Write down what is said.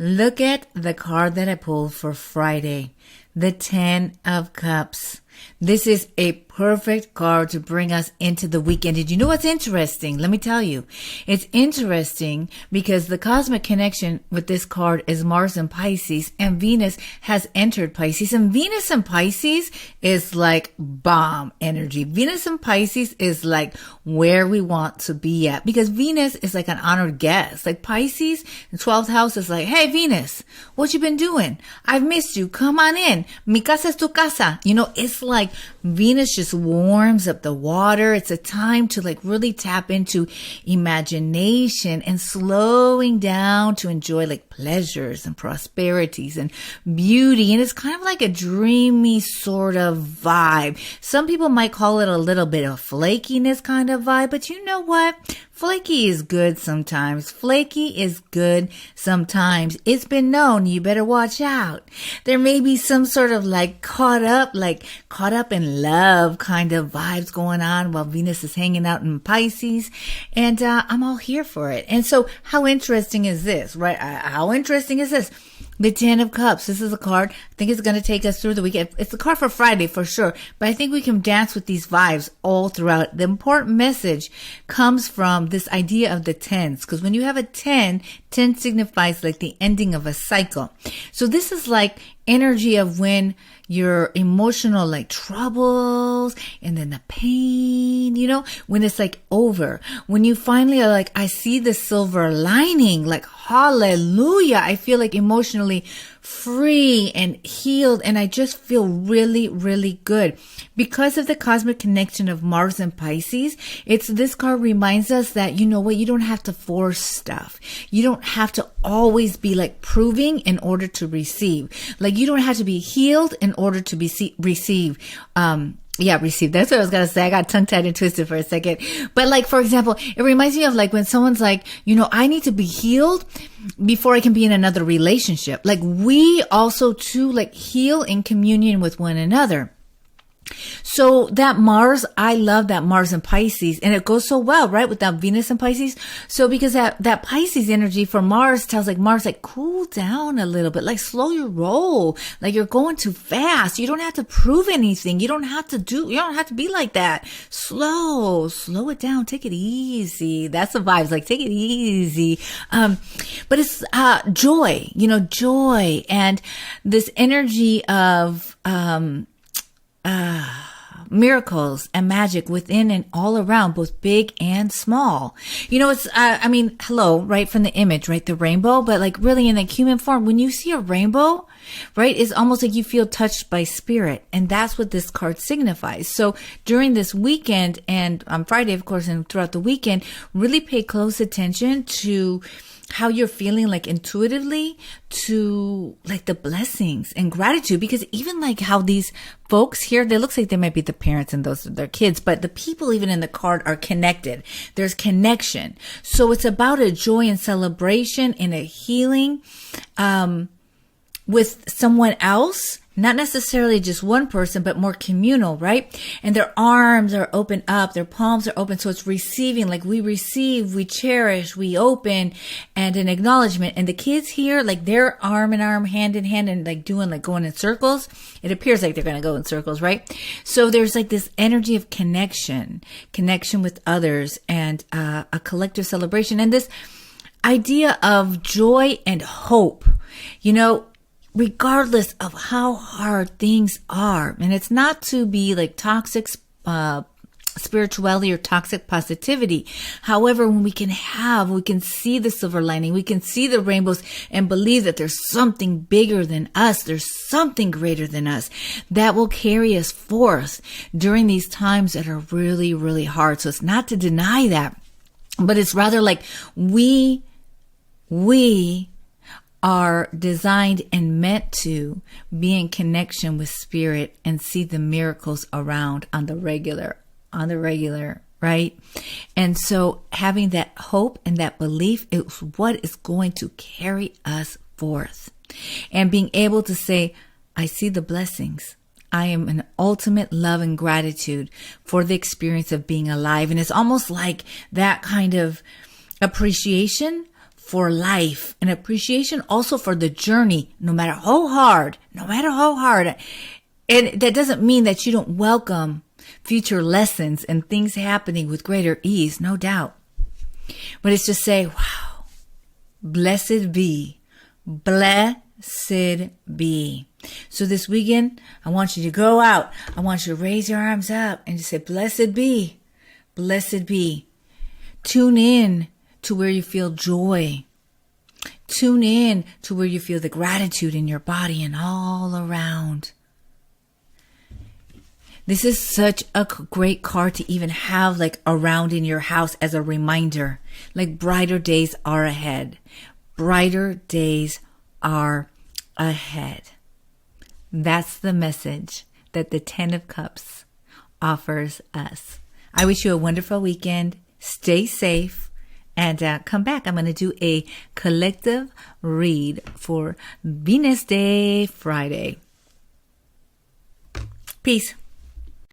Look at the card that I pulled for Friday, the 10 of Cups. This is a perfect card to bring us into the weekend. Did you know what's interesting? Let me tell you. It's interesting because the cosmic connection with this card is Mars and Pisces, and Venus has entered Pisces. And Venus and Pisces is like bomb energy. Venus and Pisces is like where we want to be at, because Venus is like an honored guest. Like Pisces, the 12th house is like, hey, Venus, what you been doing? I've missed you. Come on in. Mi casa es tu casa. You know, it's like Venus just warms up the water. It's a time to like really tap into imagination and slowing down to enjoy like pleasures and prosperities and beauty. And it's kind of like a dreamy sort of vibe. Some people might call it a little bit of flakiness kind of vibe, but you know what? Flaky is good sometimes. Flaky is good sometimes. It's been known. You better watch out. There may be some sort of like caught up in love kind of vibes going on while Venus is hanging out in Pisces. And I'm all here for it. And so how interesting is this, right? How interesting is this? The 10 of Cups. This is a card. I think it's going to take us through the weekend. It's a card for Friday for sure, but I think we can dance with these vibes all throughout. The important message comes from this idea of the 10s, because when you have a 10 signifies like the ending of a cycle. So this is like energy of when your emotional like troubles and then the pain, you know, when it's like over, when you finally are like, I see the silver lining, like hallelujah, I feel like emotionally free and healed, and I just feel really, really good. Because of the cosmic connection of Mars and Pisces, this card reminds us that, you know what, you don't have to force stuff. You don't have to always be like proving in order to receive. Like you don't have to be healed in order to receive. Receive. That's what I was going to say. I got tongue tied and twisted for a second. But like, for example, it reminds me of like when someone's like, you know, I need to be healed before I can be in another relationship. Like we also too like heal in communion with one another. So that Mars, I love that Mars and Pisces, and it goes so well, right, with that Venus and Pisces. So because that Pisces energy for Mars tells like Mars, like cool down a little bit, like slow your roll, like you're going too fast. You don't have to prove anything. You don't have to be like that. Slow it down. Take it easy. That's the vibes. Like take it easy. But it's, joy and this energy of, miracles and magic within and all around, both big and small. You know, it's, hello, right, from the image, right, the rainbow, but like really in like human form, when you see a rainbow, right, it's almost like you feel touched by spirit. And that's what this card signifies. So during this weekend and on Friday, of course, and throughout the weekend, really pay close attention to how you're feeling like intuitively to like the blessings and gratitude, because even like how these folks here, they looks like they might be the parents and those are their kids, but the people even in the card are connected. There's connection. So it's about a joy and celebration and a healing, with someone else, not necessarily just one person, but more communal, right? And their arms are open up, their palms are open. So it's receiving, like we receive, we cherish, we open, and an acknowledgement. And the kids here, like they're arm in arm, hand in hand, and like going in circles. It appears like they're going to go in circles, right? So there's like this energy of connection with others, and a collective celebration. And this idea of joy and hope, you know, regardless of how hard things are. And it's not to be like toxic spirituality or toxic positivity. However, when we can see the silver lining, we can see the rainbows and believe that there's something bigger than us, there's something greater than us that will carry us forth during these times that are really, really hard. So it's not to deny that, but it's rather like we are designed and meant to be in connection with spirit and see the miracles around on the regular, right? And so having that hope and that belief is what is going to carry us forth. And being able to say, I see the blessings. I am in ultimate love and gratitude for the experience of being alive. And it's almost like that kind of appreciation for life, an appreciation also for the journey, no matter how hard. And that doesn't mean that you don't welcome future lessons and things happening with greater ease, no doubt. But it's just say, wow, blessed be. Blessed be. So this weekend, I want you to go out. I want you to raise your arms up and just say, blessed be. Blessed be. Tune in to where you feel joy. Tune in to where you feel the gratitude in your body and all around. This is such a great card to even have like around in your house as a reminder. Like brighter days are ahead. Brighter days are ahead. That's the message that the 10 of Cups offers us. I wish you a wonderful weekend. Stay safe and come back. I'm going to do a collective read for Venus Day Friday. Peace.